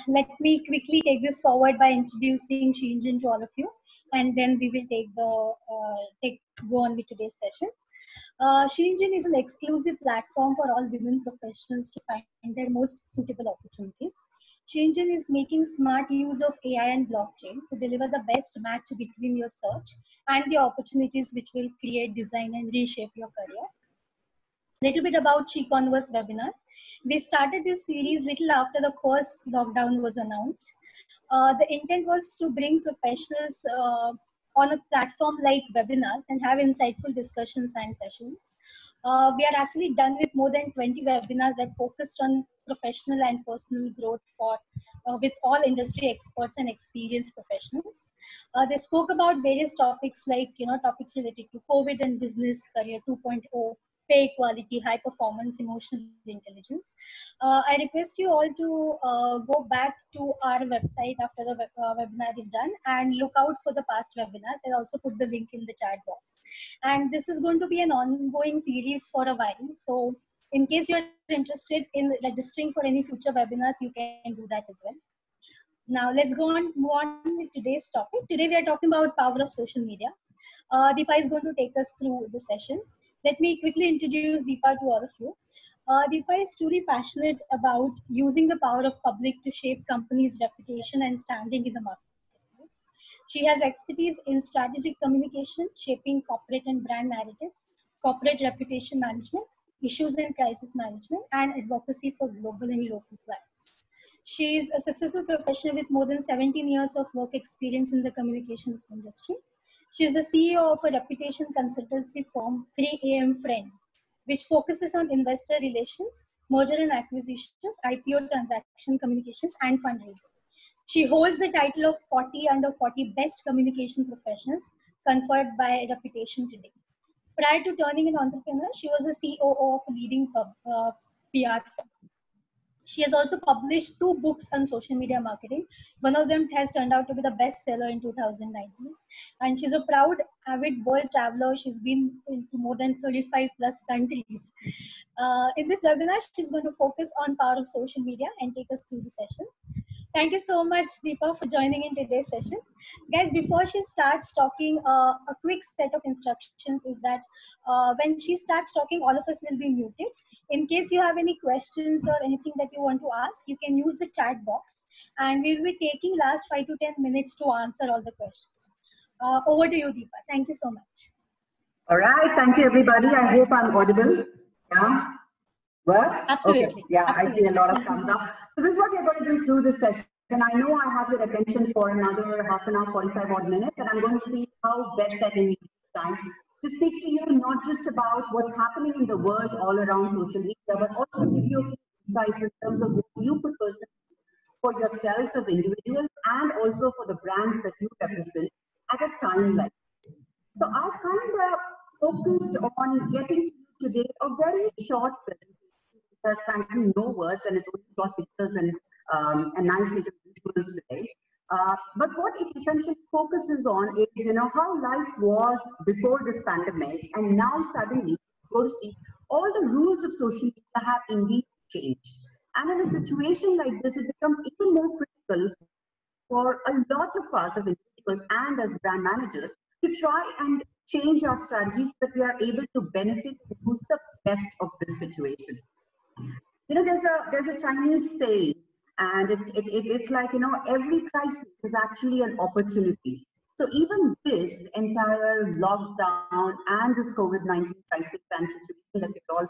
Let me quickly take this forward by introducing Shinjin to all of you, and then we will go on with today's session. Shinjin is an exclusive platform for all women professionals to find their most suitable opportunities. Shinjin is making smart use of AI and blockchain to deliver the best match between your search and the opportunities which will create, design, and reshape your career. Little bit about SheConverse webinars. We started this series little after the first lockdown was announced. The intent was to bring professionals on a platform like webinars and have insightful discussions and sessions. We are actually done with more than 20 webinars that focused on professional and personal growth with all industry experts and experienced professionals. They spoke about various topics like topics related to COVID and business, career 2.0, pay equality, high performance, emotional intelligence. I request you all to go back to our website after the webinar is done and look out for the past webinars. I'll also put the link in the chat box. And this is going to be an ongoing series for a while. So in case you're interested in registering for any future webinars, you can do that as well. Now let's move on with today's topic. Today we are talking about power of social media. Deepa is going to take us through the session. Let me quickly introduce Deepa to all of you. Deepa is truly passionate about using the power of public to shape companies' reputation and standing in the marketplace. She has expertise in strategic communication, shaping corporate and brand narratives, corporate reputation management, issues and crisis management, and advocacy for global and local clients. She is a successful professional with more than 17 years of work experience in the communications industry. She is the CEO of a reputation consultancy firm, 3AM Friend, which focuses on investor relations, merger and acquisitions, IPO transaction communications, and fundraising. She holds the title of 40 under 40 Best Communication Professionals conferred by Reputation today. Prior to turning an entrepreneur, she was the COO of a leading PR firm. She has also published 2 books on social media marketing. One of them has turned out to be the bestseller in 2019. And she's a proud, avid world traveler. She's been into more than 35 plus countries. In this webinar, she's going to focus on power of social media and take us through the session. Thank you so much, Deepa, for joining in today's session. Guys, before she starts talking, a quick set of instructions is that when she starts talking, all of us will be muted. In case you have any questions or anything that you want to ask, you can use the chat box and we will be taking last 5 to 10 minutes to answer all the questions. Over to you, Deepa. Thank you so much. All right. Thank you, everybody. I hope I'm audible. Yeah. Works? Absolutely. Okay. Yeah, absolutely. I see a lot of thumbs up. So this is what we're going to do through this session. And I know I have your attention for another half an hour, 45 odd minutes, and I'm going to see how best I can use time to speak to you, not just about what's happening in the world all around social media, but also give you a few insights in terms of what you could personally do for yourselves as individuals and also for the brands that you represent at a time like this. So I've kind of focused on getting to you today a very short presentation. There's frankly no words, and it's only got pictures and nice little visuals today. But what it essentially focuses on is, how life was before this pandemic, and now suddenly go to see all the rules of social media have indeed changed. And in a situation like this, it becomes even more critical for a lot of us as individuals and as brand managers to try and change our strategies so that we are able to benefit and use the best of this situation. There's a Chinese saying, and it's like, every crisis is actually an opportunity. So even this entire lockdown and this COVID-19 crisis and situation that we're all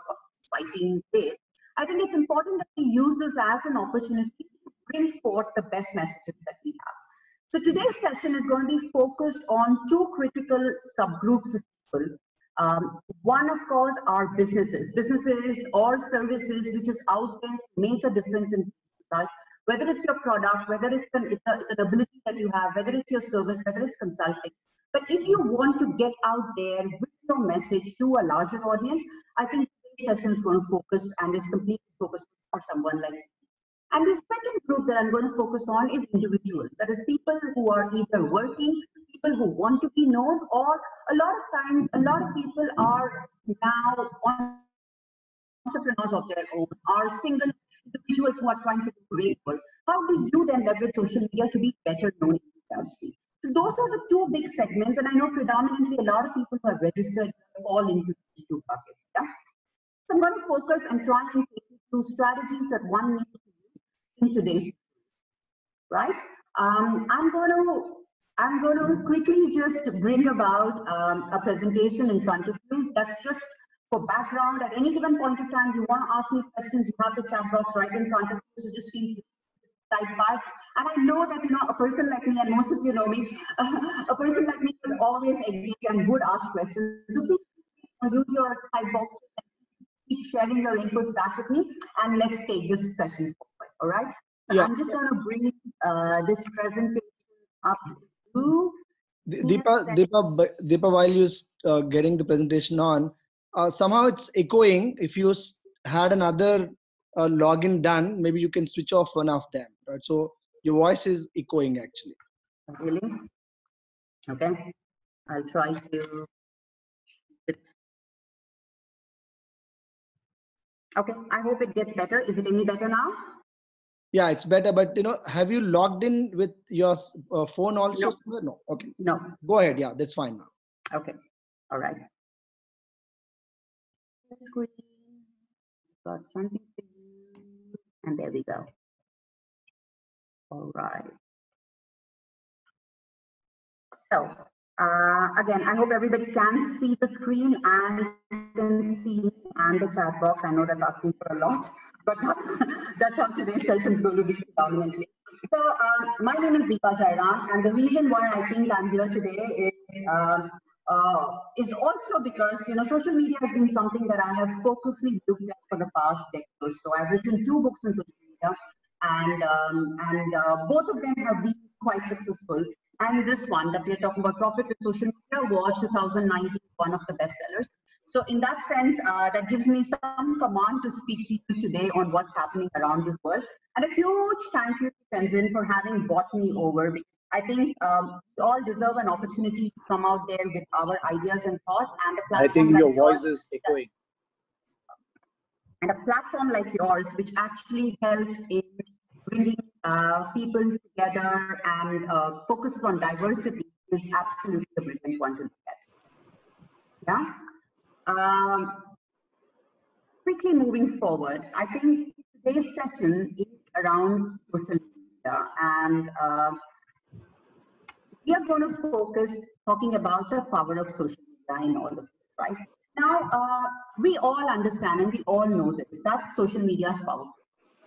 fighting with, I think it's important that we use this as an opportunity to bring forth the best messages that we have. So today's session is going to be focused on 2 critical subgroups of people. One, of course, are businesses or services which is out there to make a difference in people's life, whether it's your product, whether it's an ability that you have, whether it's your service, whether it's consulting. But if you want to get out there with your message to a larger audience, I think today's session is going to focus and is completely focused for someone like you. And the second group that I'm going to focus on is individuals. That is people who are either working, people who want to be known, or a lot of times, a lot of people are now entrepreneurs of their own, are single, individuals who are trying to do great work, how do you then leverage social media to be better known in the industry? So those are the two big segments, and I know predominantly a lot of people who have registered fall into these two buckets. Yeah? So I'm going to focus and try and take you through strategies that one needs to use in today's, right? I'm going to quickly just bring about a presentation in front of you. That's just for background. At any given point of time, you want to ask me questions, you have the chat box right in front of you, so just feel free to type by. And I know that, a person like me, and most of you know me, a person like me will always engage and would ask questions. So feel free to use your type box and keep sharing your inputs back with me, and let's take this session forward, all right? Yeah. I'm just going to bring this presentation up to Deepa, while you're getting the presentation on, somehow it's echoing. If you had another login done, maybe you can switch off one of them, right? So your voice is echoing actually. Really? Okay. I'll try to. Okay. I hope it gets better. Is it any better now? Yeah, it's better. But have you logged in with your phone also? No. No. Okay. No. Go ahead. Yeah, that's fine now. Okay. All right. Screen. Got something for you. And there we go. All right. So again, I hope everybody can see the screen and can see and the chat box. I know that's asking for a lot, but that's how today's session is going to be predominantly. So my name is Deepa Jairam, and the reason why I think I'm here today is also because social media has been something that I have focusedly looked at for the past decade or so. I've written 2 books on social media, and both of them have been quite successful. And this one that we're talking about, Profit with Social Media, was 2019 one of the bestsellers. So in that sense, that gives me some command to speak to you today on what's happening around this world. And a huge thank you to Tenzin for having brought me over, because I think we all deserve an opportunity to come out there with our ideas and thoughts. And a platform I think like your voice is echoing. And a platform like yours, which actually helps in bringing people together and focuses on diversity, is absolutely a brilliant one to look at. Yeah. Quickly moving forward, I think today's session is around social media, and we are going to focus talking about the power of social media in all of this, right? Now, we all understand and we all know this, that social media is powerful,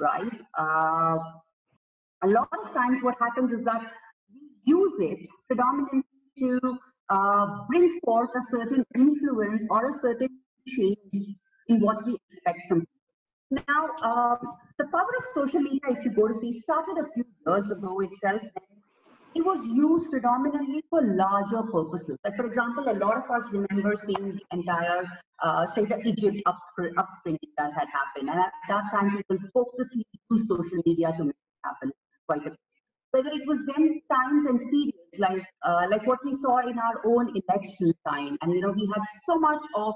right? A lot of times what happens is that we use it predominantly to bring forth a certain influence or a certain change in what we expect from people. Now, the power of social media, if you go to see, started a few years ago itself. It was used predominantly for larger purposes. Like, for example, a lot of us remember seeing the entire, say, the Egypt upspringing that had happened. And at that time, people focusedly used social media to make it happen quite a bit. Whether it was then times and periods like what we saw in our own election time. And, we had so much of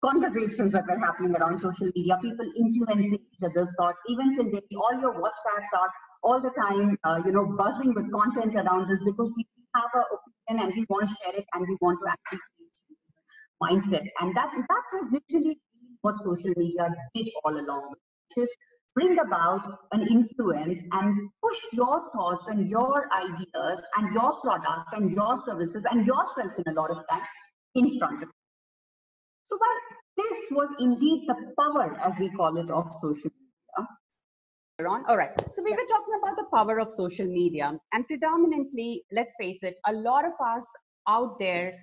conversations that were happening around social media, people influencing each other's thoughts, even till date, all your WhatsApps are all the time, buzzing with content around this, because we have an opinion and we want to share it and we want to actually change mindset. And that has literally been what social media did all along, which is bring about an influence and push your thoughts and your ideas and your product and your services and yourself in a lot of time in front of you. So while this was indeed the power, as we call it, of social media. All right, so we were talking about the power of social media, and predominantly, let's face it, a lot of us out there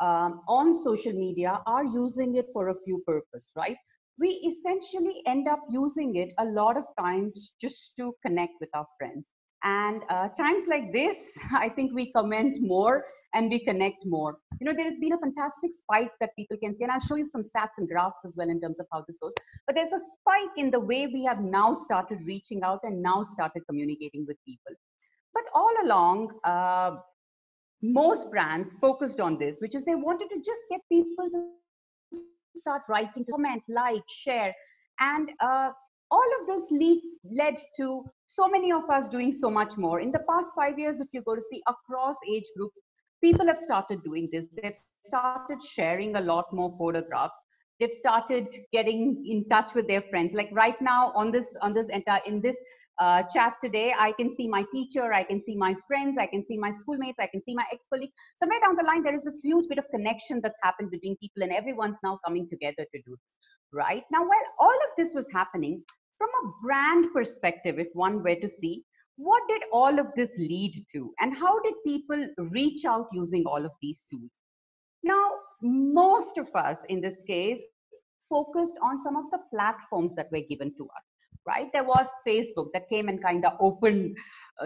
on social media are using it for a few purposes, right? We essentially end up using it a lot of times just to connect with our friends. And times like this, I think we comment more and we connect more. There has been a fantastic spike that people can see, and I'll show you some stats and graphs as well in terms of how this goes. But there's a spike in the way we have now started reaching out and now started communicating with people. But all along, most brands focused on this, which is they wanted to just get people to start writing, to comment, like, share. And all of this led to so many of us doing so much more. In the past 5 years, if you go to see across age groups, people have started doing this. They've started sharing a lot more photographs. They've started getting in touch with their friends. Like right now on this chat today, I can see my teacher, I can see my friends, I can see my schoolmates, I can see my ex-colleagues. Somewhere down the line, there is this huge bit of connection that's happened between people, and everyone's now coming together to do this. Right now, while all of this was happening, from a brand perspective, if one were to see, what did all of this lead to, and how did people reach out using all of these tools? Now, most of us in this case focused on some of the platforms that were given to us, right? There was Facebook that came and kind of opened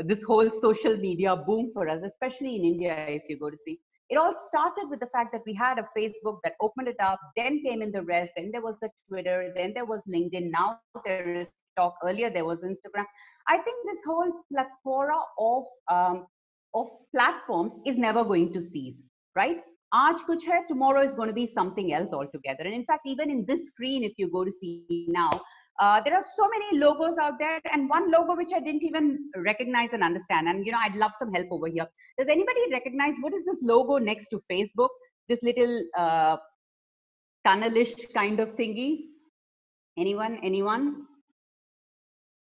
this whole social media boom for us, especially in India, if you go to see. It all started with the fact that we had a Facebook that opened it up, then came in the rest, then there was the Twitter, then there was LinkedIn, now there is TikTok, earlier there was Instagram. I think this whole plethora of platforms is never going to cease, right? Aaj kuch hai, tomorrow is going to be something else altogether. And in fact, even in this screen, if you go to see now, there are so many logos out there, and one logo which I didn't even recognize and understand. And you know, I'd love some help over here. Does anybody recognize what is this logo next to Facebook? This little tunnelish kind of thingy? Anyone? Anyone?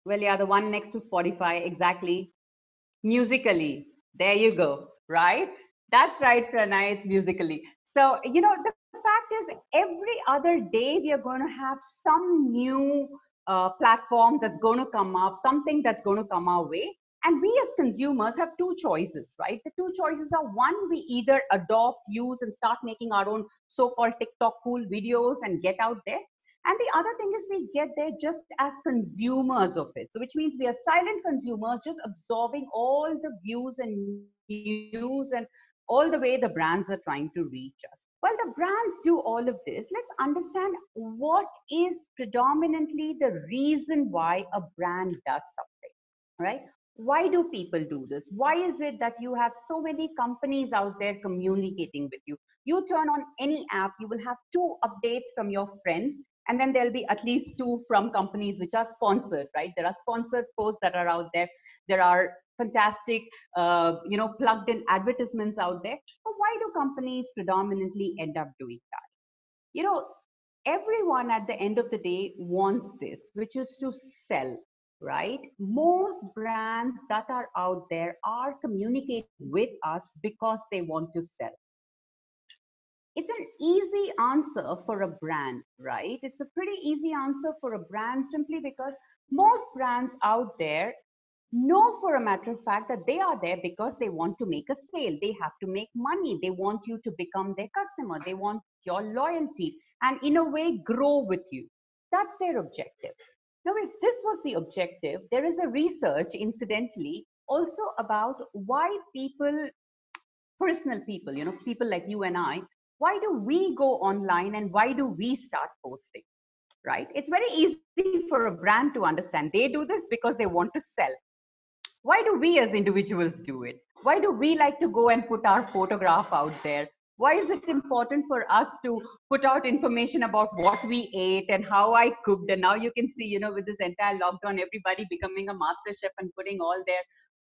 Well, yeah, the one next to Spotify, exactly. Musically. There you go, right? That's right, Pranay, it's Musically. So, you know, the fact is every other day we are going to have some new platform that's going to come up, something that's going to come our way. And we as consumers have two choices, right? The two choices are, one, we either adopt, use, and start making our own so-called TikTok cool videos and get out there. And the other thing is we get there just as consumers of it. So which means we are silent consumers, just absorbing all the views and news and all the way the brands are trying to reach us. While the brands do all of this, let's understand what is predominantly the reason why a brand does something, right? Why do people do this? Why is it that you have so many companies out there communicating with you? You turn on any app, you will have 2 updates from your friends, and then there'll be at least 2 from companies which are sponsored, right? There are sponsored posts that are out there. There are fantastic, plugged in advertisements out there. But why do companies predominantly end up doing that? You know, everyone at the end of the day wants this, which is to sell, right? Most brands that are out there are communicating with us because they want to sell. It's an easy answer for a brand, right? It's a pretty easy answer for a brand simply because most brands out there know for a matter of fact that they are there because they want to make a sale. They have to make money. They want you to become their customer. They want your loyalty and in a way grow with you. That's their objective. Now, if this was the objective, there is a research, incidentally, also about why people, personal people, you know, people like you and I, why do we go online and why do we start posting, right? It's very easy for a brand to understand. They do this because they want to sell. Why do we as individuals do it? Why do we like to go and put our photograph out there? Why is it important for us to put out information about what we ate and how I cooked? And now you can see, you know, with this entire lockdown, everybody becoming a master chef and putting all their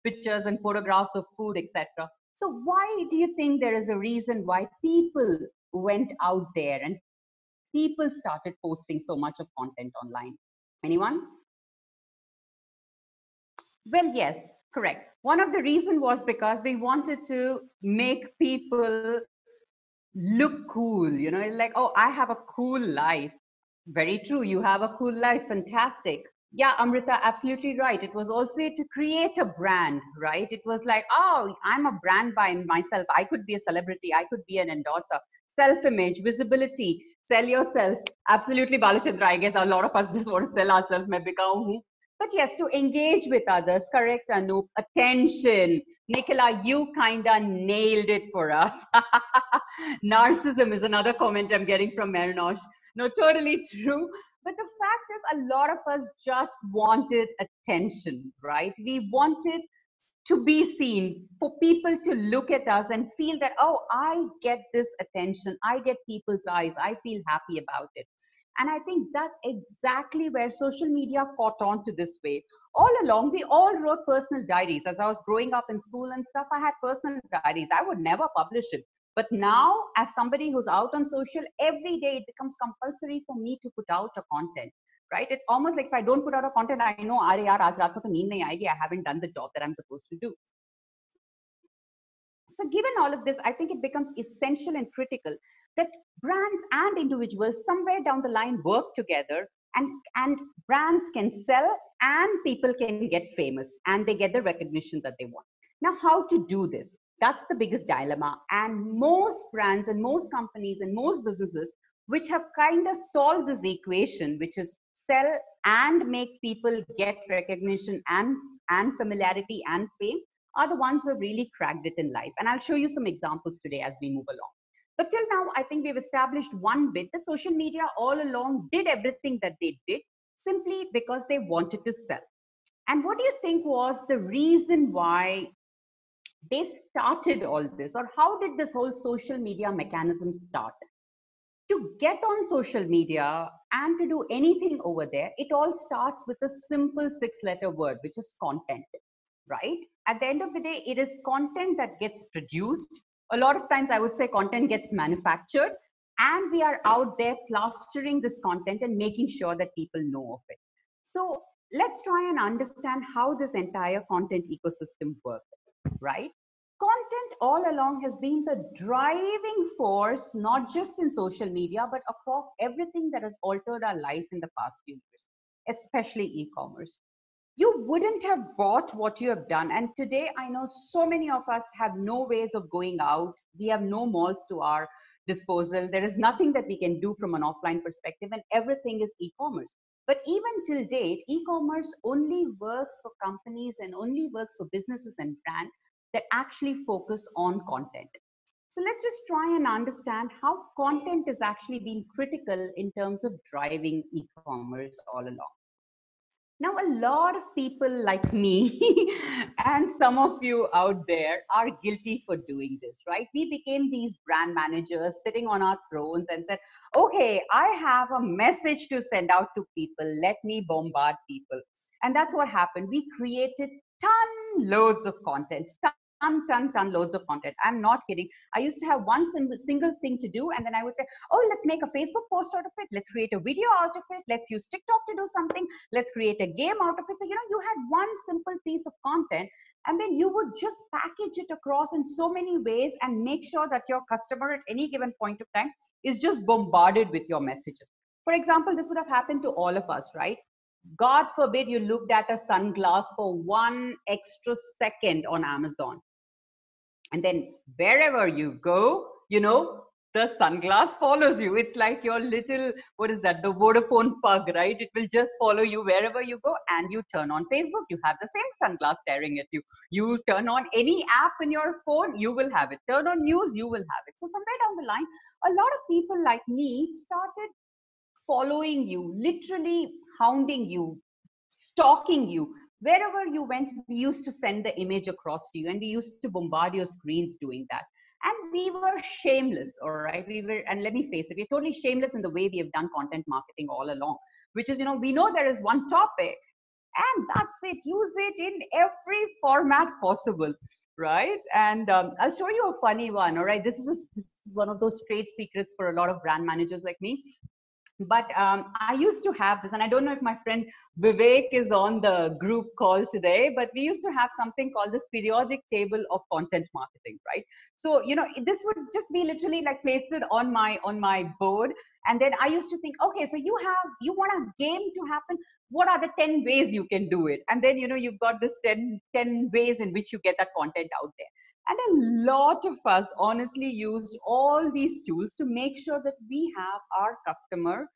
pictures and photographs of food, etc. So why do you think there is a reason why people went out there and people started posting so much of content online? Anyone? Well, yes, correct. One of the reasons was because we wanted to make people look cool, you know, like, oh, I have a cool life. Very true. You have a cool life. Fantastic. Yeah, Amrita, absolutely right. It was also to create a brand, right? It was like, oh, I'm a brand by myself. I could be a celebrity. I could be an endorser. Self-image, visibility, sell yourself. Absolutely, Balachandra. I guess a lot of us just want to sell ourselves. Main bika hu. But yes, to engage with others. Correct, Anup. Attention. Nicola, you kind of nailed it for us. Narcissism is another comment I'm getting from Marinosh. No, totally true. But the fact is, a lot of us just wanted attention, right? We wanted to be seen, for people to look at us and feel that, oh, I get this attention. I get people's eyes. I feel happy about it. And I think that's exactly where social media caught on to this way. All along, we all wrote personal diaries. As I was growing up in school and stuff, I had personal diaries. I would never publish it. But now, as somebody who's out on social, every day it becomes compulsory for me to put out a content, right? It's almost like if I don't put out a content, I know, "Arey yaar, aaj raat ko to neend nahi aayegi. I haven't done the job that I'm supposed to do." So given all of this, I think it becomes essential and critical that brands and individuals somewhere down the line work together, and brands can sell and people can get famous and they get the recognition that they want. Now, how to do this? That's the biggest dilemma. And most brands and most companies and most businesses which have kind of solved this equation, which is sell and make people get recognition and familiarity and fame, are the ones who have really cracked it in life. And I'll show you some examples today as we move along. But till now, I think we've established one bit, that social media all along did everything that they did simply because they wanted to sell. And what do you think was the reason why they started all this? Or how did this whole social media mechanism start? To get on social media and to do anything over there, it all starts with a simple 6-letter word, which is content, right? At the end of the day, it is content that gets produced. A lot of times I would say content gets manufactured, and we are out there plastering this content and making sure that people know of it. So let's try and understand how this entire content ecosystem works, right? Content all along has been the driving force, not just in social media, but across everything that has altered our life in the past few years, especially e-commerce. You wouldn't have bought what you have done. And today, I know so many of us have no ways of going out. We have no malls to our disposal. There is nothing that we can do from an offline perspective, and everything is e-commerce. But even till date, e-commerce only works for companies and only works for businesses and brands that actually focus on content. So let's just try and understand how content has actually been critical in terms of driving e-commerce all along. Now, a lot of people like me and some of you out there are guilty for doing this, right? We became these brand managers sitting on our thrones and said, okay, I have a message to send out to people. Let me bombard people. And that's what happened. We created loads of content, ton loads of content. I'm not kidding. I used to have one single thing to do, and then I would say, oh, let's make a Facebook post out of it. Let's create a video out of it. Let's use TikTok to do something. Let's create a game out of it. So, you had one simple piece of content, and then you would just package it across in so many ways and make sure that your customer at any given point of time is just bombarded with your messages. For example, this would have happened to all of us, right? God forbid you looked at a sunglass for 1 extra second on Amazon. And then wherever you go, the sunglass follows you. It's like your little, what is that? The Vodafone pug, right? It will just follow you wherever you go. And you turn on Facebook, you have the same sunglass staring at you. You turn on any app in your phone, you will have it. Turn on news, you will have it. So somewhere down the line, a lot of people like me started following you, literally hounding you, stalking you. Wherever you went, we used to send the image across to you, and we used to bombard your screens doing that. And we were shameless, all right? And let me face it, we're totally shameless in the way we have done content marketing all along, which is, we know there is one topic, and that's it. Use it in every format possible, right? And I'll show you a funny one, all right? This is one of those trade secrets for a lot of brand managers like me. But I used to have this, and I don't know if my friend Vivek is on the group call today, but we used to have something called this periodic table of content marketing, right? So, this would just be literally like placed it on my board. And then I used to think, okay, so you want a game to happen. What are the 10 ways you can do it? And then, you've got this 10 ways in which you get that content out there. And a lot of us honestly used all these tools to make sure that we have our customer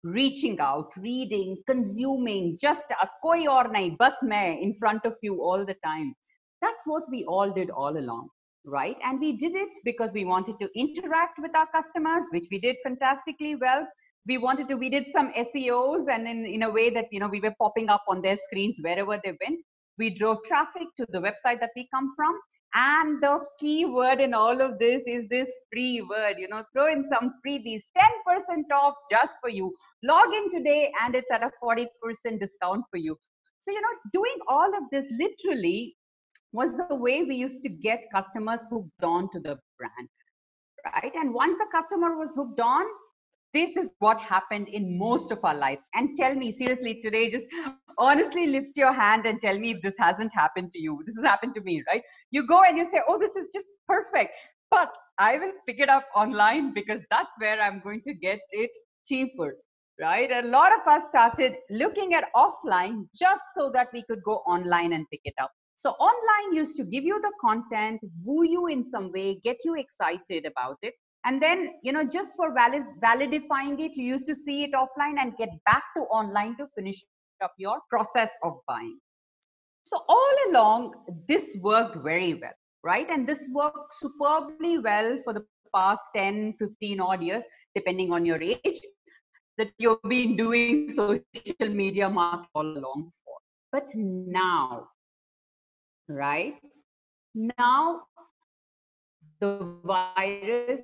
reaching out, reading, consuming, just us, koi aur nahi, bas main, in front of you all the time. That's what we all did all along, right? And we did it because we wanted to interact with our customers, which we did fantastically well. We did some SEOs, and in a way that, we were popping up on their screens wherever they went. We drove traffic to the website that we come from. And the key word in all of this is this free word. Throw in some freebies, 10% off just for you. Log in today and it's at a 40% discount for you. So, doing all of this literally was the way we used to get customers hooked on to the brand, right? And once the customer was hooked on, this is what happened in most of our lives. And tell me seriously today, just honestly lift your hand and tell me if this hasn't happened to you. This has happened to me, right? You go and you say, oh, this is just perfect, but I will pick it up online because that's where I'm going to get it cheaper, right? A lot of us started looking at offline just so that we could go online and pick it up. So online used to give you the content, woo you in some way, get you excited about it. And then, just for validifying it, you used to see it offline and get back to online to finish up your process of buying. So all along, this worked very well, right? And this worked superbly well for the past 10, 15 odd years, depending on your age, that you've been doing social media marketing all along for. But now, right? Now, the virus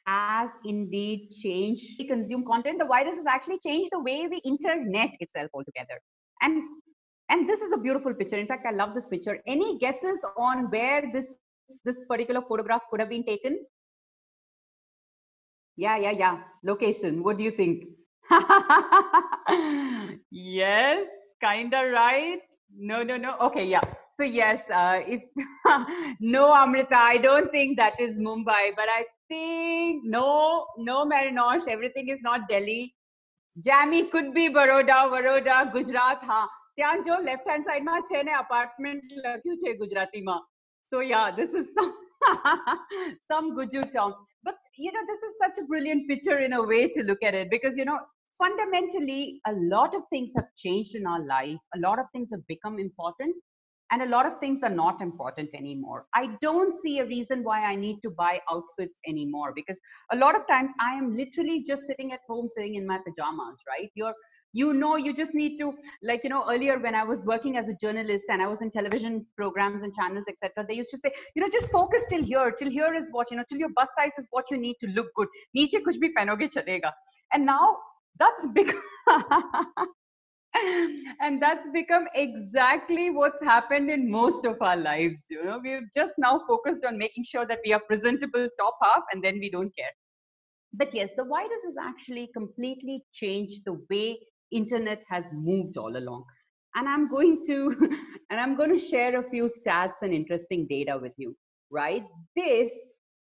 has indeed changed. We consume content. The virus has actually changed the way we internet itself altogether. And this is a beautiful picture. In fact, I love this picture. Any guesses on where this particular photograph could have been taken? Yeah. Location. What do you think? Yes, kind of right. No. Okay, yeah. So yes, if no, Amrita, I don't think that is Mumbai, but I think no, Marinosh, everything is not Delhi. Jammy could be Baroda, Gujarat. Ha. ત્યાં જો left hand side માં છે ને apartment લખ્યું છે ગુજરાતીમાં. So yeah, this is some Guju town. But this is such a brilliant picture in a way to look at it, because fundamentally a lot of things have changed in our life. A lot of things have become important, and a lot of things are not important anymore. I don't see a reason why I need to buy outfits anymore, because a lot of times I am literally just sitting at home, sitting in my pajamas, right? You just need to, like, earlier when I was working as a journalist and I was in television programs and channels, etc., they used to say, just focus till here is what, till your bust size is what you need to look good. Niche kuch bhi pehnoge chalega. And now that's and that's become exactly what's happened in most of our lives. We've just now focused on making sure that we are presentable top half, and then we don't care. But yes, the virus has actually completely changed the way internet has moved all along. And I'm going to share a few stats and interesting data with you, right? This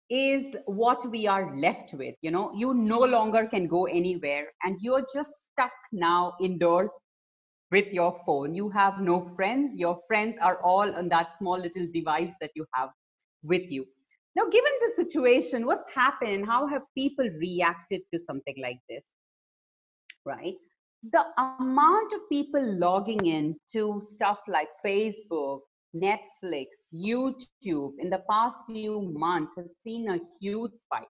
is what we are left with. You no longer can go anywhere, and you're just stuck now indoors with your phone. You have no friends. Your friends are all on that small little device that you have with you. Now, given the situation, what's happened? How have people reacted to something like this, right? The amount of people logging in to stuff like Facebook, Netflix, YouTube in the past few months has seen a huge spike.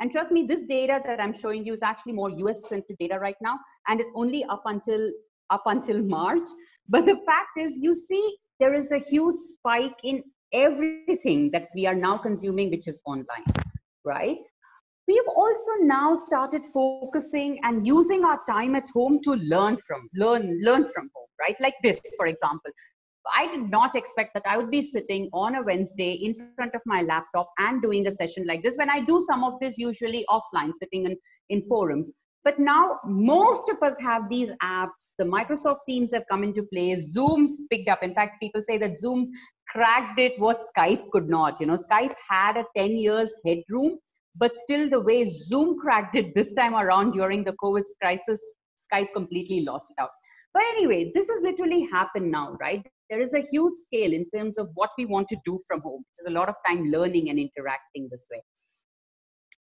And trust me, this data that I'm showing you is actually more US-centric data right now, and it's only up until March. But the fact is, you see, there is a huge spike in everything that we are now consuming, which is online, right? We've also now started focusing and using our time at home to learn from home, right? Like this, for example. I did not expect that I would be sitting on a Wednesday in front of my laptop and doing a session like this, when I do some of this usually offline, sitting in forums. But now most of us have these apps. The Microsoft Teams have come into play. Zoom's picked up. In fact, people say that Zoom's cracked it what Skype could not. Skype had a 10 years headroom, but still the way Zoom cracked it this time around during the COVID crisis, Skype completely lost it out. But anyway, this has literally happened now, right? There is a huge scale in terms of what we want to do from home, which is a lot of time learning and interacting this way.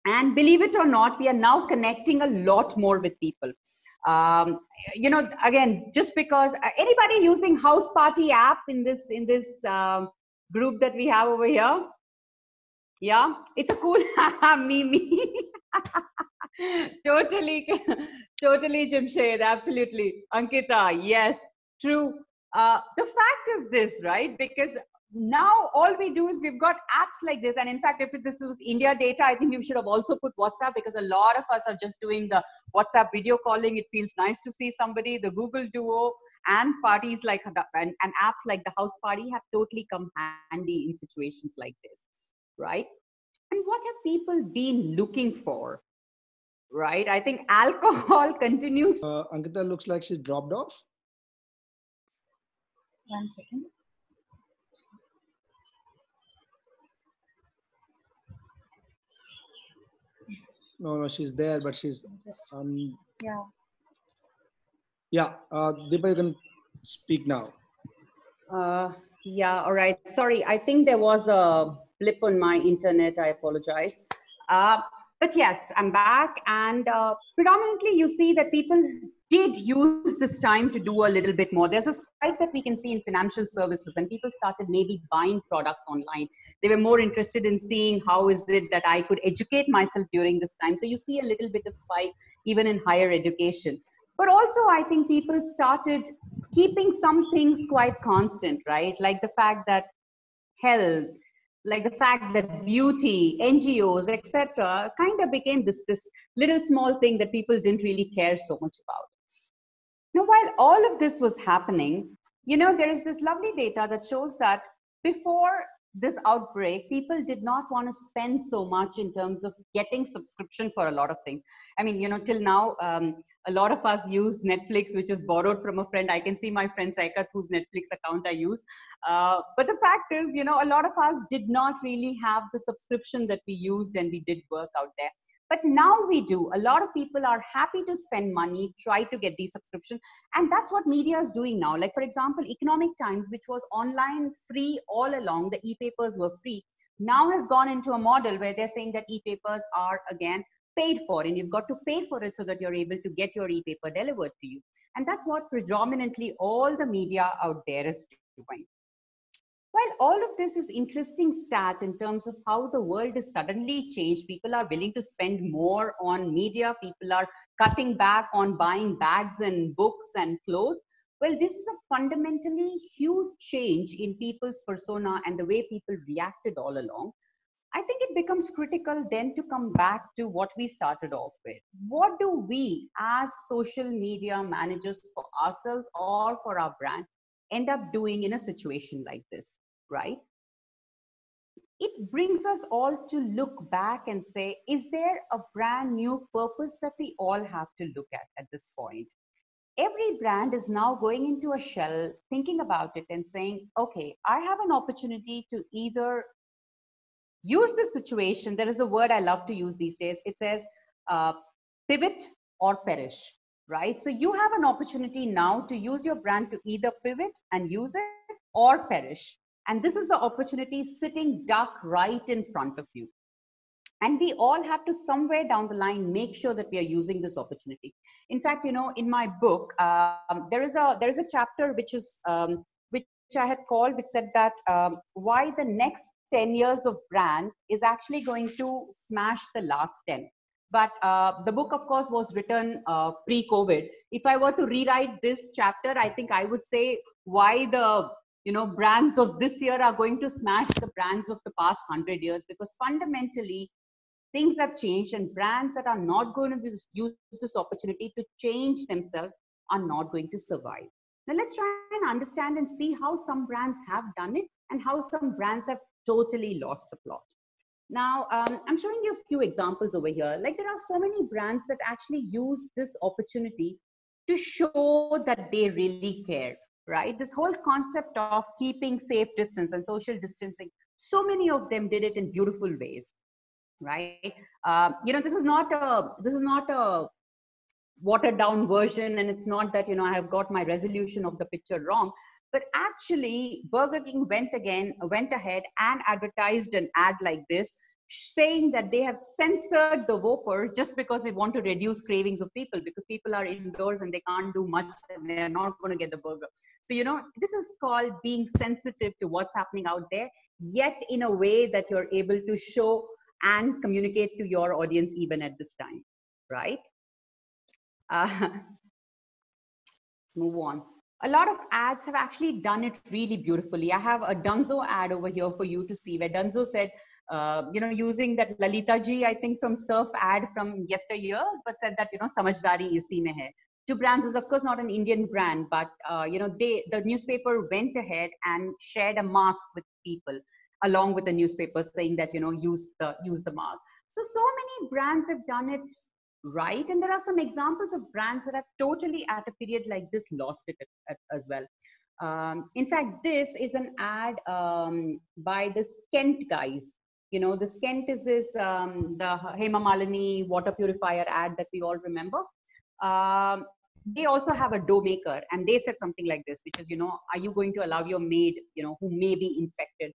And believe it or not, we are now connecting a lot more with people. Again, just because anybody using House Party app in this group that we have over here? Yeah, it's a cool me. Totally, Jamshed, absolutely. Ankita, yes, true. The fact is this, right? Because now all we do is we've got apps like this. And in fact, if this was India data, I think we should have also put WhatsApp, because a lot of us are just doing the WhatsApp video calling. It feels nice to see somebody. The Google Duo and parties like and apps like the House Party have totally come handy in situations like this, right? And what have people been looking for, right? I think alcohol continues. Ankita looks like she's dropped off. 1 second. No, she's there, but she's Just, yeah. yeah. Deepa, you can speak now. Yeah, all right. Sorry, I think there was a blip on my internet. I apologize. But yes, I'm back. And predominantly, you see that people did use this time to do a little bit more. There's a spike that we can see in financial services, and people started maybe buying products online. They were more interested in seeing how is it that I could educate myself during this time. So you see a little bit of spike even in higher education. But also, I think people started keeping some things quite constant, right? Like the fact that health, like the fact that beauty, NGOs, etc., kind of became this little small thing that people didn't really care so much about. Now, while all of this was happening, there is this lovely data that shows that before this outbreak, people did not want to spend so much in terms of getting subscription for a lot of things. I mean, till now, a lot of us use Netflix, which is borrowed from a friend. I can see my friend Saikat, whose Netflix account I use. But the fact is, a lot of us did not really have the subscription that we used, and we did work out there. But now we do. A lot of people are happy to spend money, try to get these subscription. And that's what media is doing now. Like, for example, Economic Times, which was online free all along, the e-papers were free, now has gone into a model where they're saying that e-papers are again paid for, and you've got to pay for it so that you're able to get your e-paper delivered to you. And that's what predominantly all the media out there is doing. While all of this is interesting stat in terms of how the world is suddenly changed, people are willing to spend more on media, people are cutting back on buying bags and books and clothes. Well, this is a fundamentally huge change in people's persona and the way people reacted all along. I think it becomes critical then to come back to what we started off with. What do we as social media managers for ourselves or for our brand end up doing in a situation like this, right? It brings us all to look back and say, is there a brand new purpose that we all have to look at this point? Every brand is now going into a shell, thinking about it and saying, okay, I have an opportunity to either use this situation. There is a word I love to use these days. It says pivot or perish, right? So you have an opportunity now to use your brand to either pivot and use it or perish. And this is the opportunity sitting duck right in front of you. And we all have to somewhere down the line make sure that we are using this opportunity. In fact, in my book, there is a chapter which I had called, which said that why the next 10 years of brand is actually going to smash the last 10. But the book, of course, was written pre-COVID. If I were to rewrite this chapter, I think I would say why the brands of this year are going to smash the brands of the past 100 years, because fundamentally things have changed, and brands that are not going to use this opportunity to change themselves are not going to survive. Now let's try and understand and see how some brands have done it and how some brands have totally lost the plot. Now, I'm showing you a few examples over here. Like, there are so many brands that actually use this opportunity to show that they really care, right? This whole concept of keeping safe distance and social distancing, so many of them did it in beautiful ways, right? This is not a watered down version, and it's not that I have got my resolution of the picture wrong, but actually Burger King went ahead and advertised an ad like this, saying that they have censored the Whopper just because they want to reduce cravings of people, because people are indoors and they can't do much and they're not going to get the burger. So this is called being sensitive to what's happening out there, yet in a way that you're able to show and communicate to your audience even at this time, right? Let's move on. A lot of ads have actually done it really beautifully. I have a Dunzo ad over here for you to see, where Dunzo said, using that Lalita ji, I think from Surf ad from yesteryears, but said that, Samajhdari isi mein hai. Two Brands is of course not an Indian brand, but the newspaper went ahead and shared a mask with people along with the newspaper saying that, use the mask. So many brands have done it right. And there are some examples of brands that have totally at a period like this lost it as well. In fact, this is an ad by the Skent guys. The Skent is this, the Hema Malini water purifier ad that we all remember. They also have a dough maker, and they said something like this, which is, are you going to allow your maid, who may be infected?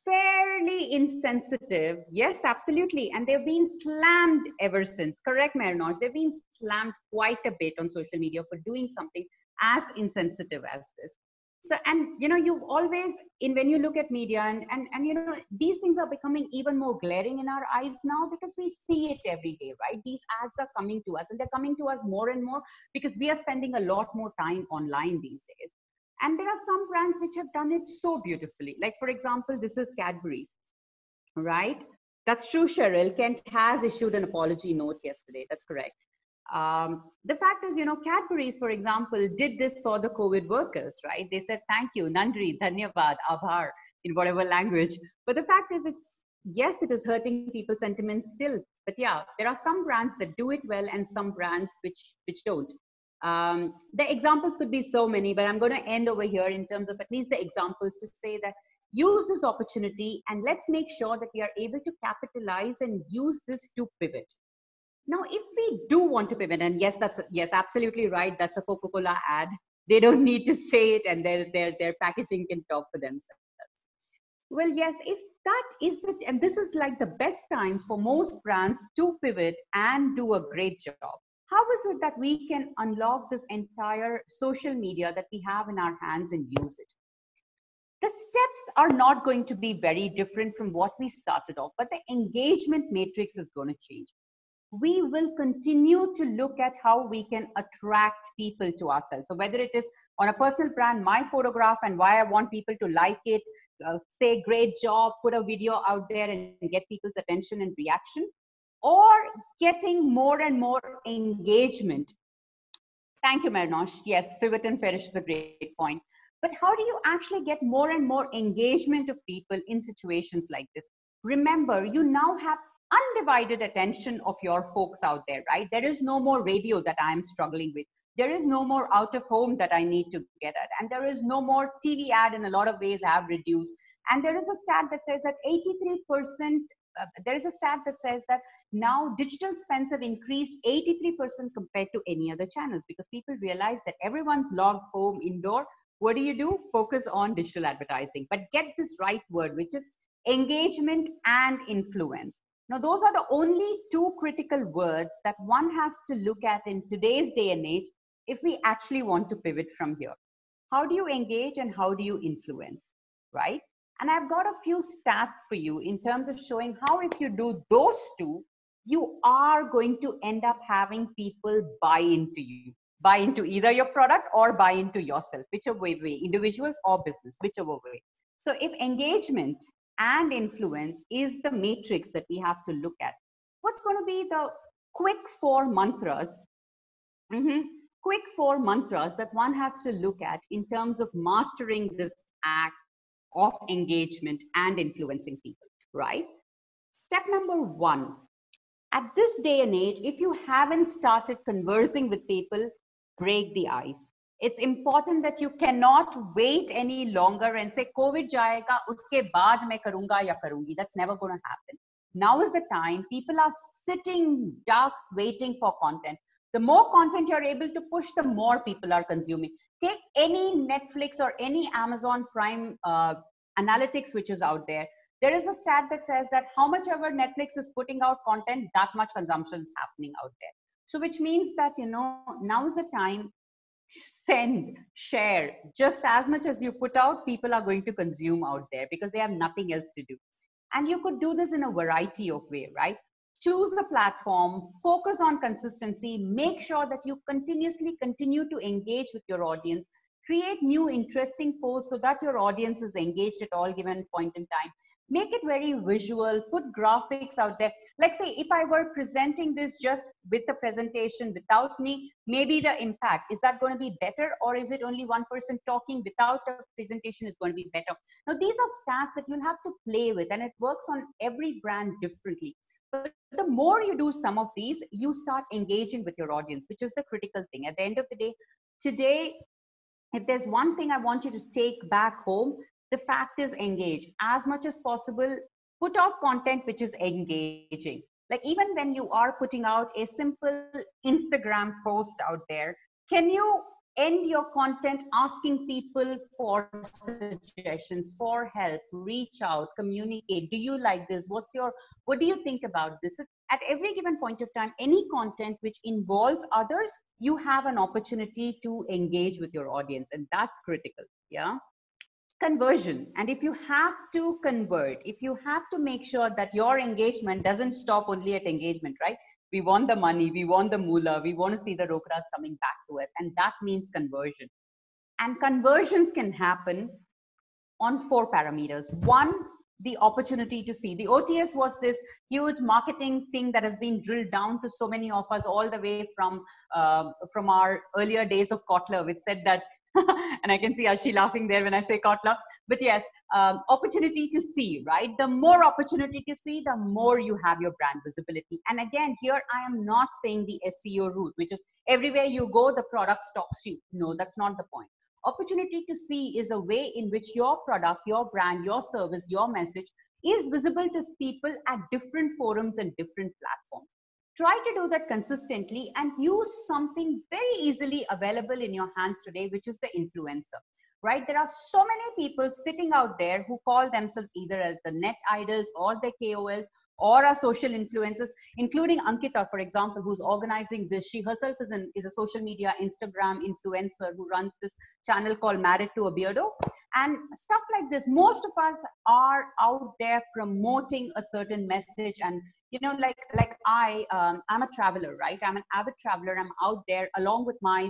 Fairly insensitive. Yes, absolutely. And they've been slammed ever since. Correct, Marinosh? They've been slammed quite a bit on social media for doing something as insensitive as this. So, and you've always, when you look at media and these things are becoming even more glaring in our eyes now because we see it every day, right? These ads are coming to us, and they're coming to us more and more because we are spending a lot more time online these days. And there are some brands which have done it so beautifully. Like, for example, this is Cadbury's, right? That's true, Cheryl. Kent has issued an apology note yesterday. That's correct. The fact is, Cadbury's, for example, did this for the COVID workers, right? They said, thank you, Nandri, Dhanyavad, Abhar, in whatever language. But the fact is, yes, it is hurting people's sentiments still. But yeah, there are some brands that do it well and some brands which don't. The examples could be so many, but I'm going to end over here in terms of at least the examples to say that use this opportunity and let's make sure that we are able to capitalize and use this to pivot. Now, if we do want to pivot, and yes, absolutely right. That's a Coca-Cola ad. They don't need to say it, and their packaging can talk for themselves. Well, yes, if that is and this is like the best time for most brands to pivot and do a great job. How is it that we can unlock this entire social media that we have in our hands and use it? The steps are not going to be very different from what we started off, but the engagement matrix is going to change. We will continue to look at how we can attract people to ourselves. So whether it is on a personal brand, my photograph and why I want people to like it, say great job, put a video out there and get people's attention and reaction, or getting more and more engagement. Thank you, Marinosh. Yes, pivot and perish is a great point. But how do you actually get more and more engagement of people in situations like this? Remember, you now have undivided attention of your folks out there, right? There is no more radio that I'm struggling with. There is no more out of home that I need to get at. And there is no more TV ad in a lot of ways have reduced. And there is a stat that says that 83%, there is a stat that says that now digital spends have increased 83% compared to any other channels because people realize that everyone's logged home indoor. What do? Focus on digital advertising. But get this right word, which is engagement and influence. Now, those are the only two critical words that one has to look at in today's day and age if we actually want to pivot from here. How do you engage and how do you influence, right? And I've got a few stats for you in terms of showing how if you do those two, you are going to end up having people buy into you, buy into either your product or buy into yourself, whichever way, individuals or business, whichever way. So if engagement and influence is the matrix that we have to look at, what's going to be the quick 4 mantras? Quick 4 mantras that one has to look at in terms of mastering this act of engagement and influencing people, right? Step number 1, at this day and age, if you haven't started conversing with people, break the ice. It's important that you cannot wait any longer and say, COVID jayega, uske baad main karunga ya karungi. That's never going to happen. Now is the time. People are sitting ducks waiting for content. The more content you're able to push, the more people are consuming. Take any Netflix or any Amazon Prime analytics which is out there. There is a stat that says that how much ever Netflix is putting out content, that much consumption is happening out there. So which means that, now is the time. Send, share, just as much as you put out, people are going to consume out there because they have nothing else to do. And you could do this in a variety of ways, right? Choose the platform, focus on consistency, make sure that you continuously continue to engage with your audience, Create new interesting posts so that your audience is engaged at all given point in time. Make it very visual, put graphics out there. Like say, if I were presenting this just with the presentation without me, maybe the impact, is that going to be better, or is it only one person talking without a presentation is going to be better? Now, these are stats that you'll have to play with, and it works on every brand differently. But the more you do some of these, you start engaging with your audience, which is the critical thing. At the end of the day, today, if there's one thing I want you to take back home, the fact is engage as much as possible. Put out content which is engaging. Like even when you are putting out a simple Instagram post out there, can you end your content asking people for suggestions, for help, reach out, communicate? Do you like this? What do you think about this? At every given point of time, any content which involves others, you have an opportunity to engage with your audience, and that's critical. Yeah. Conversion. And if you have to convert, if you have to make sure that your engagement doesn't stop only at engagement, right? We want the money, we want the moolah, we want to see the rokaras coming back to us, and that means conversion. And conversions can happen on 4 parameters. One, the opportunity to see. The OTS was this huge marketing thing that has been drilled down to so many of us all the way from our earlier days of Kotler, which said that, and I can see Ashi laughing there when I say Kotler, but yes, opportunity to see, right? The more opportunity to see, the more you have your brand visibility. And again, here I am not saying the SEO route, which is everywhere you go, the product stalks you. No, that's not the point. Opportunity to see is a way in which your product, your brand, your service, your message is visible to people at different forums and different platforms. Try to do that consistently and use something very easily available in your hands today, which is the influencer, right? There are so many people sitting out there who call themselves either as the net idols or the KOLs or are social influencers, including Ankita, for example, who's organizing this. She herself is a social media Instagram influencer who runs this channel called Married to a Beardo and stuff like this. Most of us are out there promoting a certain message. And you know, like I'm a traveler, right? I'm an avid traveler. I'm out there along with my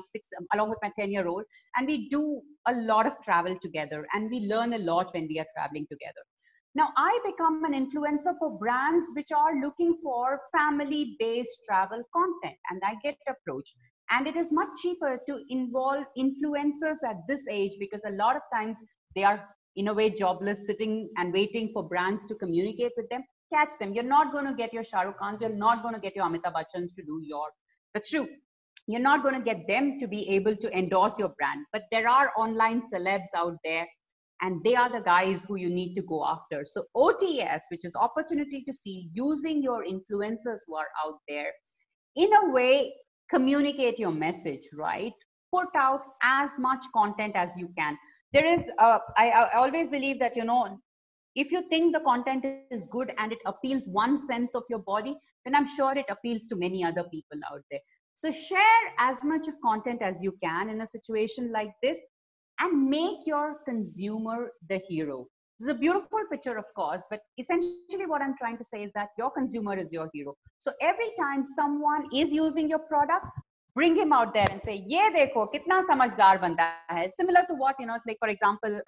10-year-old, and we do a lot of travel together, and we learn a lot when we are traveling together. Now, I become an influencer for brands which are looking for family-based travel content, and I get approached. And it is much cheaper to involve influencers at this age because a lot of times they are, in a way, jobless, sitting and waiting for brands to communicate with them. Catch them. You're not going to get your Shah Rukh Khans. You're not going to get your Amitabh Bachchans to do your. That's true. You're not going to get them to be able to endorse your brand. But there are online celebs out there, and they are the guys who you need to go after. So OTS, which is opportunity to see, using your influencers who are out there, in a way, communicate your message, right? Put out as much content as you can. There is, I always believe that, you know, if you think the content is good and it appeals one sense of your body, then I'm sure it appeals to many other people out there. So share as much of content as you can in a situation like this, and make your consumer the hero. This is a beautiful picture, of course, but essentially what I'm trying to say is that your consumer is your hero. So every time someone is using your product, bring him out there and say, "Ye dekho, kitna samajhdar banda hai." It's similar to what, you know, it's like, for example,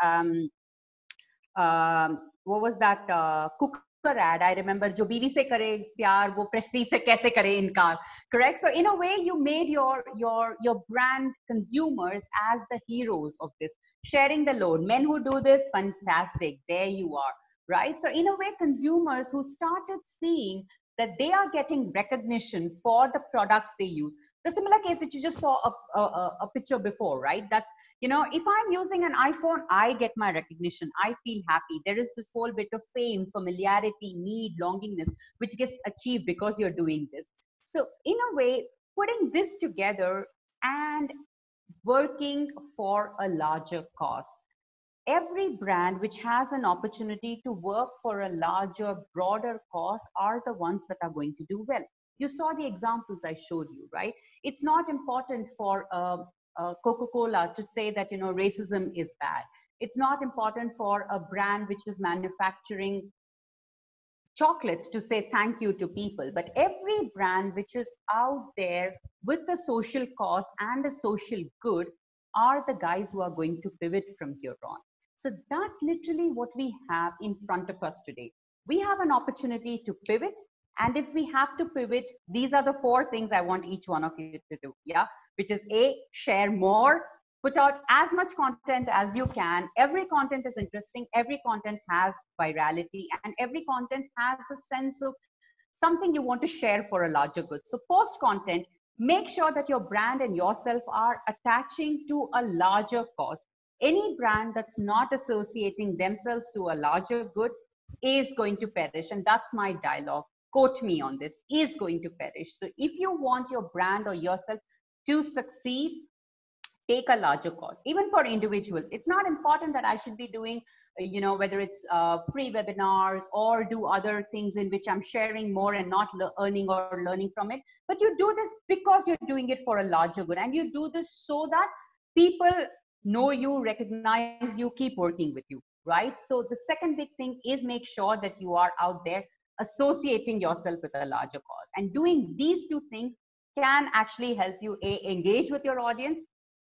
what was that cooker ad? I remember, jo biwi se kare pyar, wo prestige se kaise kare inkar. Correct? So in a way, you made your brand consumers as the heroes of this, sharing the load. Men who do this, fantastic. There you are, right? So in a way, consumers who started seeing that they are getting recognition for the products they use. The similar case which you just saw a picture before, right? That's, you know, if I'm using an iPhone, I get my recognition. I feel happy. There is this whole bit of fame, familiarity, need, longingness, which gets achieved because you're doing this. So in a way, putting this together and working for a larger cause. Every brand which has an opportunity to work for a larger, broader cause are the ones that are going to do well. You saw the examples I showed you, right? It's not important for Coca-Cola to say that, you know, racism is bad. It's not important for a brand which is manufacturing chocolates to say thank you to people. But every brand which is out there with a social cause and a social good are the guys who are going to pivot from here on. So that's literally what we have in front of us today. We have an opportunity to pivot. And if we have to pivot, these are the 4 things I want each one of you to do. Yeah, which is A, share more, put out as much content as you can. Every content is interesting. Every content has virality, and every content has a sense of something you want to share for a larger good. So post content, make sure that your brand and yourself are attaching to a larger cause. Any brand that's not associating themselves to a larger good is going to perish. And that's my dialogue. Quote me on this, is going to perish. So if you want your brand or yourself to succeed, take a larger cause. Even for individuals, it's not important that I should be doing, whether it's free webinars or do other things in which I'm sharing more and not earning or learning from it. But you do this because you're doing it for a larger good. And you do this so that people know you, recognize you, keep working with you, right? So the second big thing is make sure that you are out there associating yourself with a larger cause. And doing these 2 things can actually help you engage with your audience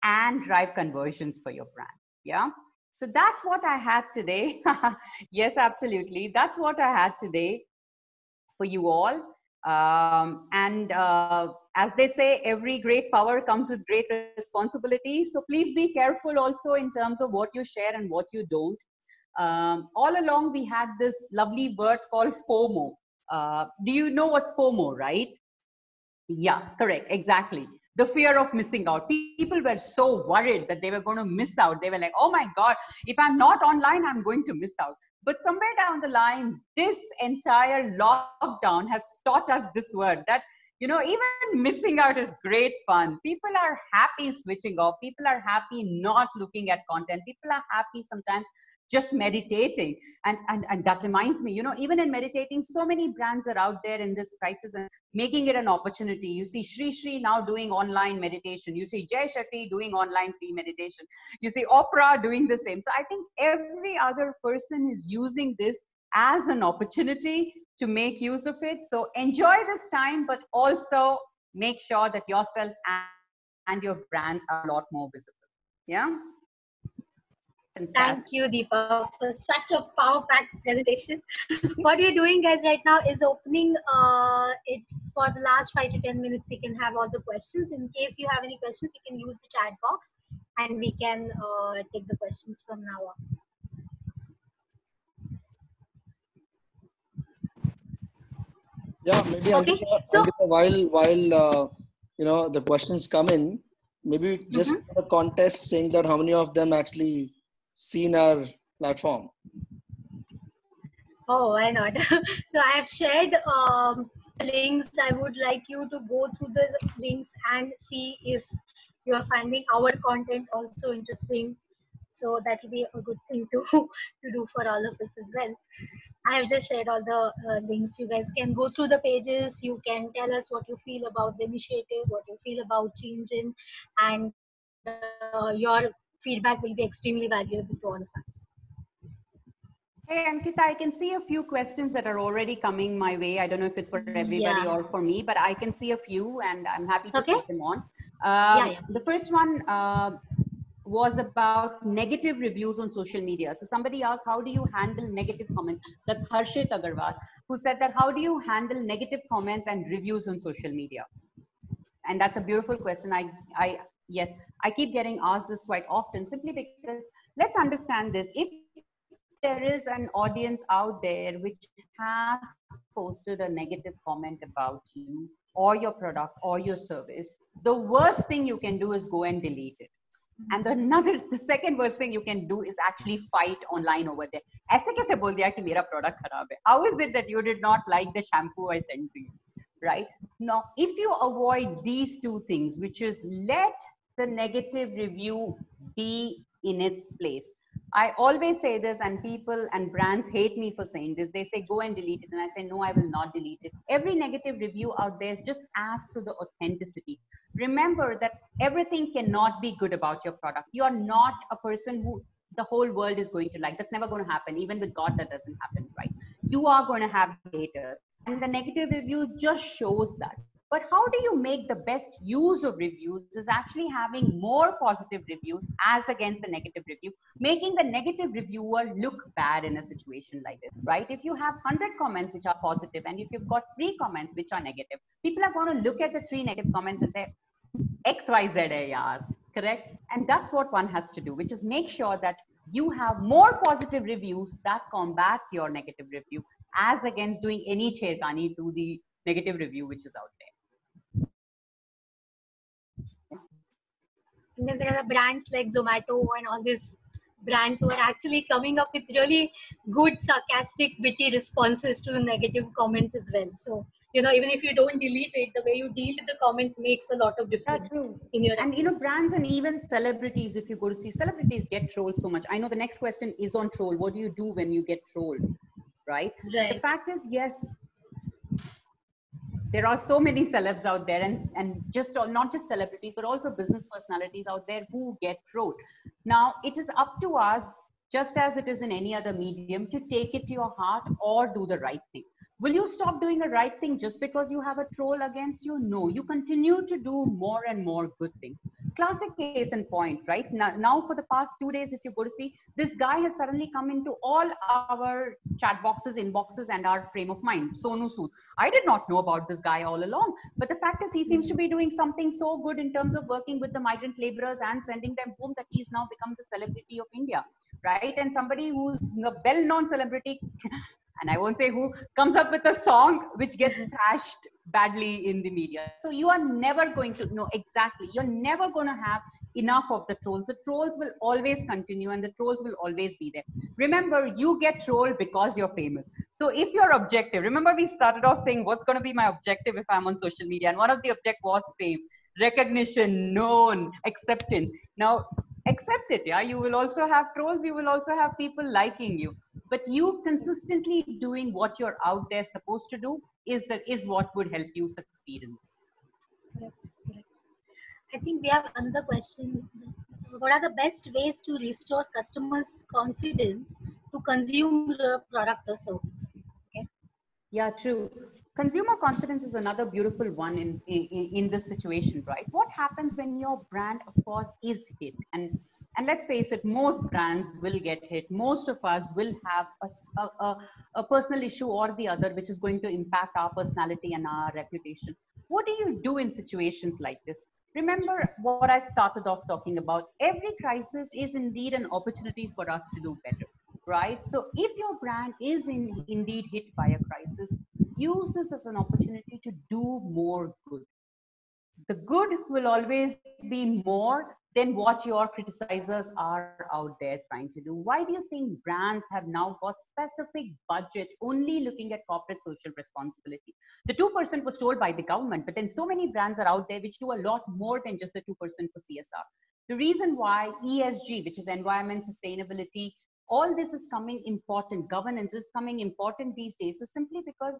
and drive conversions for your brand. Yeah. So that's what I had today. Yes, absolutely. That's what I had today for you all. As they say, every great power comes with great responsibility. So please be careful also in terms of what you share and what you don't. All along, we had this lovely word called FOMO. Do you know what's FOMO, right? Yeah, correct. Exactly. The fear of missing out. People were so worried that they were going to miss out. They were like, oh my God, if I'm not online, I'm going to miss out. But somewhere down the line, this entire lockdown has taught us this word that, even missing out is great fun. People are happy switching off. People are happy not looking at content. People are happy sometimes just meditating. And that reminds me, even in meditating, so many brands are out there in this crisis and making it an opportunity. You see Sri now doing online meditation. You see Jay Shetty doing online free meditation. You see Oprah doing the same. So I think every other person is using this as an opportunity to make use of it. So enjoy this time, but also make sure that yourself and your brands are a lot more visible. Yeah. Fantastic. Thank you, Deepa, for such a power-packed presentation. What we're doing, guys, right now is opening it for the last 5 to 10 minutes. We can have all the questions. In case you have any questions, you can use the chat box, and we can take the questions from now on. Yeah, maybe Okay. while the questions come in, maybe just a contest saying that how many of them actually seen our platform. Oh, why not? So I have shared links. I would like you to go through the links and see if you are finding our content also interesting. So that will be a good thing to do for all of us as well. I have just shared all the links. You guys can go through the pages. You can tell us what you feel about the initiative, what you feel about changing, and your feedback will be extremely valuable to all of us. Hey, Ankita, I can see a few questions that are already coming my way. I don't know if it's for everybody or for me, but I can see a few and I'm happy to take them on. The first one was about negative reviews on social media. So somebody asked, how do you handle negative comments? That's Harshit Agarwal, who said that, how do you handle negative comments and reviews on social media? And that's a beautiful question. Yes, I keep getting asked this quite often, simply because let's understand this. If there is an audience out there which has posted a negative comment about you or your product or your service, the worst thing you can do is go and delete it. And the second worst thing you can do is actually fight online over there. Aise kaise bol diya ki mera product kharab hai? How is it that you did not like the shampoo I sent to you? Right? Now, if you avoid these two things, which is let the negative review be in its place. I always say this, and people and brands hate me for saying this. They say, go and delete it. And I say, no, I will not delete it. Every negative review out there just adds to the authenticity. Remember that everything cannot be good about your product. You are not a person who the whole world is going to like. That's never going to happen. Even with God, that doesn't happen, right? You are going to have haters. And the negative review just shows that. But how do you make the best use of reviews is actually having more positive reviews as against the negative review, making the negative reviewer look bad in a situation like this, right? If you have 100 comments which are positive and if you've got 3 comments which are negative, people are going to look at the 3 negative comments and say, XYZ hai yaar, correct? And that's what one has to do, which is make sure that you have more positive reviews that combat your negative review as against doing any chherkani to the negative review which is out there. And then there are brands like Zomato and all these brands who are actually coming up with really good, sarcastic, witty responses to the negative comments as well. So, even if you don't delete it, the way you deal with the comments makes a lot of difference in your approach. And brands and even celebrities, if you go to see, celebrities get trolled so much. I know the next question is on troll. What do you do when you get trolled, right? The fact is, yes, there are so many celebs out there and not just celebrities, but also business personalities out there who get trolled. Now, it is up to us, just as it is in any other medium, to take it to your heart or do the right thing. Will you stop doing the right thing just because you have a troll against you? No, you continue to do more and more good things. Classic case in point, right? Now for the past 2 days, if you go to see, this guy has suddenly come into all our chat boxes, inboxes, and our frame of mind. Sonu Sood. I did not know about this guy all along, but the fact is he seems to be doing something so good in terms of working with the migrant laborers and sending them home that he's now become the celebrity of India, right? And somebody who's a well-known celebrity, and I won't say who, comes up with a song which gets thrashed badly in the media. So you are never going to know exactly. You're never going to have enough of the trolls. The trolls will always continue and the trolls will always be there. Remember, you get trolled because you're famous. So if your objective, remember we started off saying what's going to be my objective if I'm on social media. And one of the objectives was fame, recognition, known, acceptance. Now, accept it. Yeah, you will also have trolls. You will also have people liking you. But you consistently doing what you're out there supposed to do is what would help you succeed in this. Correct. I think we have another question. What are the best ways to restore customers' confidence to consume the product or service? Okay. Yeah, true. Consumer confidence is another beautiful one in this situation, right? What happens when your brand, of course, is hit? And let's face it, most brands will get hit. Most of us will have a personal issue or the other, which is going to impact our personality and our reputation. What do you do in situations like this? Remember what I started off talking about. Every crisis is indeed an opportunity for us to do better, right? So if your brand is indeed hit by a crisis, use this as an opportunity to do more good. The good will always be more than what your criticizers are out there trying to do. Why do you think brands have now got specific budgets only looking at corporate social responsibility? The 2% was told by the government, but then so many brands are out there which do a lot more than just the 2% for CSR. The reason why ESG, which is environment, sustainability, all this is coming important, governance is coming important these days, is simply because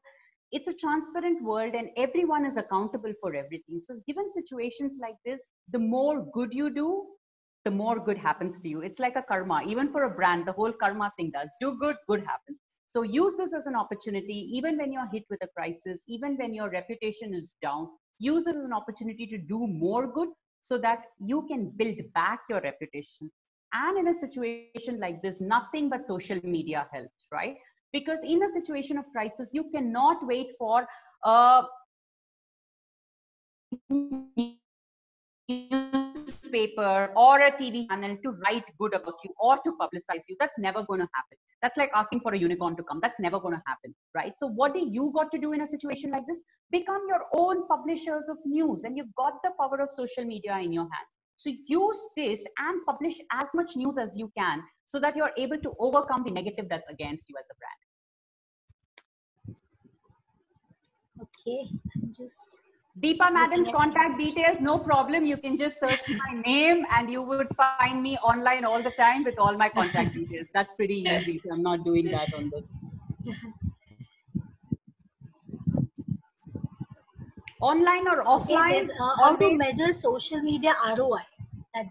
it's a transparent world and everyone is accountable for everything. So given situations like this, the more good you do, the more good happens to you. It's like a karma. Even for a brand, the whole karma thing does. Do good, good happens. So use this as an opportunity, even when you're hit with a crisis, even when your reputation is down, use it as an opportunity to do more good so that you can build back your reputation. And in a situation like this, nothing but social media helps, right? Because in a situation of crisis, you cannot wait for a newspaper or a TV channel to write good about you or to publicize you. That's never going to happen. That's like asking for a unicorn to come. That's never going to happen, right? So what do you got to do in a situation like this? Become your own publishers of news, and you've got the power of social media in your hands. So use this and publish as much news as you can so that you're able to overcome the negative that's against you as a brand. Okay, I'm just... Deepa Madam's contact details, no problem. You can just search my name and you would find me online all the time with all my contact details. That's pretty easy. So I'm not doing that on this. Online or offline? Okay, how to measure social media ROI?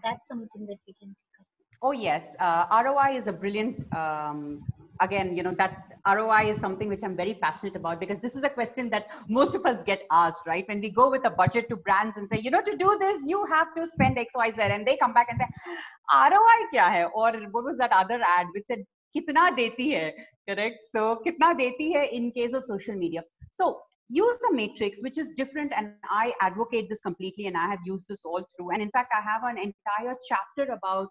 That's something that we can pick up. Oh yes, ROI is a brilliant again, that ROI is something which I'm very passionate about, because this is a question that most of us get asked, right? When we go with a budget to brands and say, to do this, you have to spend X, Y, Z, and they come back and say, ROI kya hai? Or what was that other ad which said, kitna deti hai, correct? So, kitna deti hai in case of social media. So, use a matrix which is different, and I advocate this completely, and I have used this all through. And in fact, I have an entire chapter about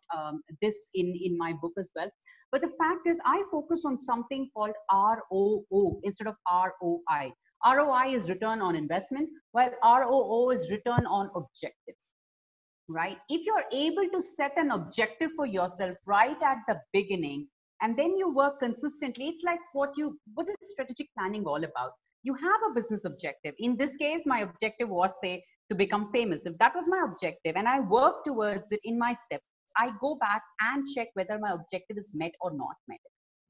this in my book as well. But the fact is, I focus on something called ROO instead of ROI. ROI is return on investment, while ROO is return on objectives, right? If you're able to set an objective for yourself right at the beginning, and then you work consistently, it's like what is strategic planning all about? You have a business objective. In this case, my objective was, say, to become famous. If that was my objective and I work towards it in my steps, I go back and check whether my objective is met or not met.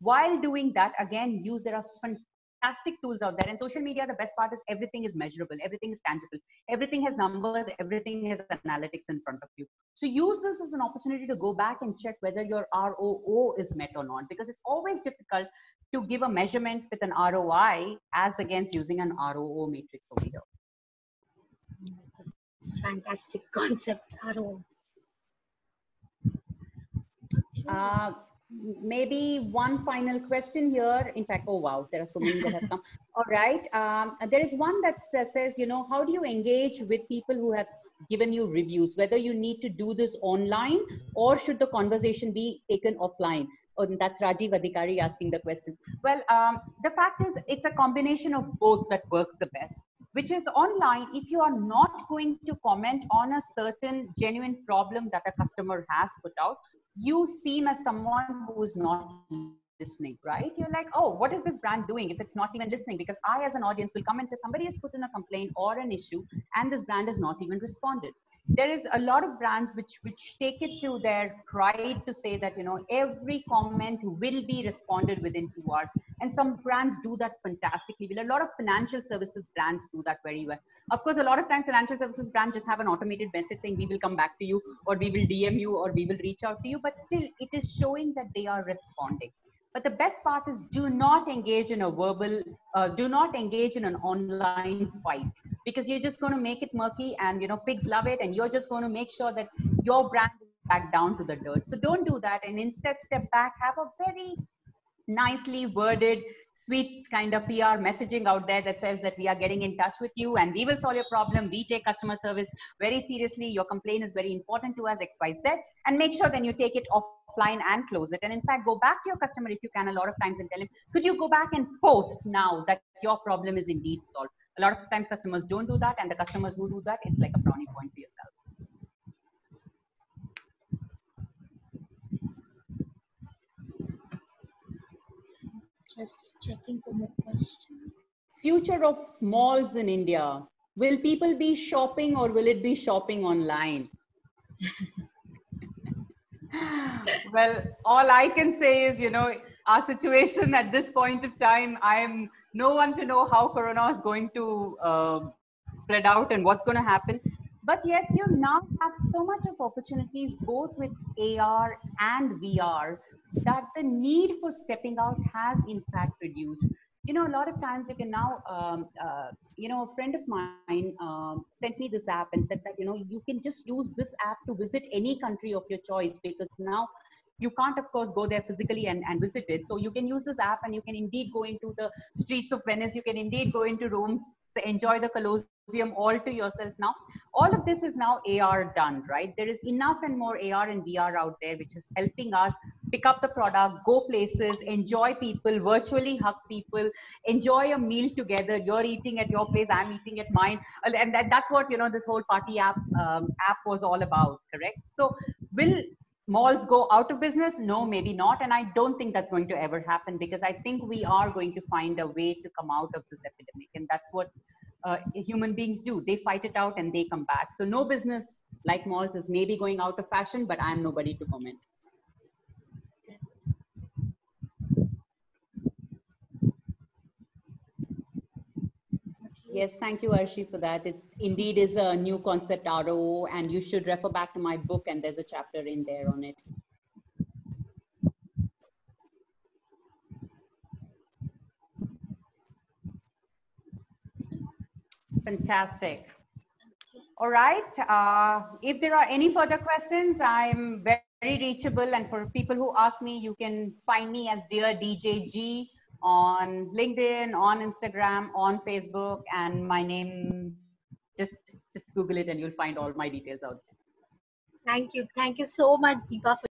While doing that, again, there are fantastic tools out there. And social media, the best part is everything is measurable, everything is tangible, everything has numbers, everything has analytics in front of you. So use this as an opportunity to go back and check whether your ROO is met or not, because it's always difficult to give a measurement with an ROI as against using an ROO matrix over here. That's a fantastic concept, ROO. Maybe one final question here. In fact, oh wow, there are so many that have come. All right. There is one that says, how do you engage with people who have given you reviews, whether you need to do this online or should the conversation be taken offline? Oh, that's Rajiv Adhikari asking the question. Well, the fact is, it's a combination of both that works the best, which is online. If you are not going to comment on a certain genuine problem that a customer has put out, you seem as someone who is not listening, right? You're like, oh, what is this brand doing if it's not even listening? Because I, as an audience, will come and say, somebody has put in a complaint or an issue and this brand has not even responded. There is a lot of brands which take it to their pride to say that, every comment will be responded within 2 hours. And some brands do that fantastically well. A lot of financial services brands do that very well. Of course, a lot of times financial services brands just have an automated message saying, we will come back to you, or we will DM you, or we will reach out to you. But still, it is showing that they are responding. But the best part is, do not engage in an online fight, because you're just going to make it murky, and pigs love it, and you're just going to make sure that your brand is back down to the dirt. So don't do that, and instead step back, have a very nicely worded, sweet kind of PR messaging out there that says that we are getting in touch with you and we will solve your problem. We take customer service very seriously. Your complaint is very important to us, XYZ, and make sure then you take it offline and close it. And in fact, go back to your customer if you can a lot of times and tell him, could you go back and post now that your problem is indeed solved? A lot of times customers don't do that, and the customers who do that, it's like a brownie point for yourself. Just checking for more questions. Future of malls in India. Will people be shopping or will it be shopping online? Well, all I can say is, our situation at this point of time, I am no one to know how Corona is going to spread out and what's going to happen. But yes, you now have so much of opportunities, both with AR and VR, that the need for stepping out has in fact reduced. A lot of times you can now, a friend of mine sent me this app and said that, you can just use this app to visit any country of your choice, because now you can't, of course, go there physically and visit it. So you can use this app and you can indeed go into the streets of Venice. You can indeed go into Rome, enjoy the Colosseum all to yourself now. All of this is now AR done, right? There is enough and more AR and VR out there, which is helping us pick up the product, go places, enjoy people, virtually hug people, enjoy a meal together. You're eating at your place, I'm eating at mine. And that's what, this whole party app was all about, correct? So will malls go out of business? No, maybe not. And I don't think that's going to ever happen, because I think we are going to find a way to come out of this epidemic. And that's what human beings do. They fight it out and they come back. So no business like malls is maybe going out of fashion, but I'm nobody to comment. Yes, thank you, Arshi, for that. It indeed is a new concept, ROO, and you should refer back to my book, and there's a chapter in there on it. Fantastic. All right. If there are any further questions, I'm very reachable. And for people who ask me, you can find me as Dear DJ G on LinkedIn, on Instagram, on Facebook, and my name, just Google it and you'll find all my details out there. Thank you so much, Deepa, for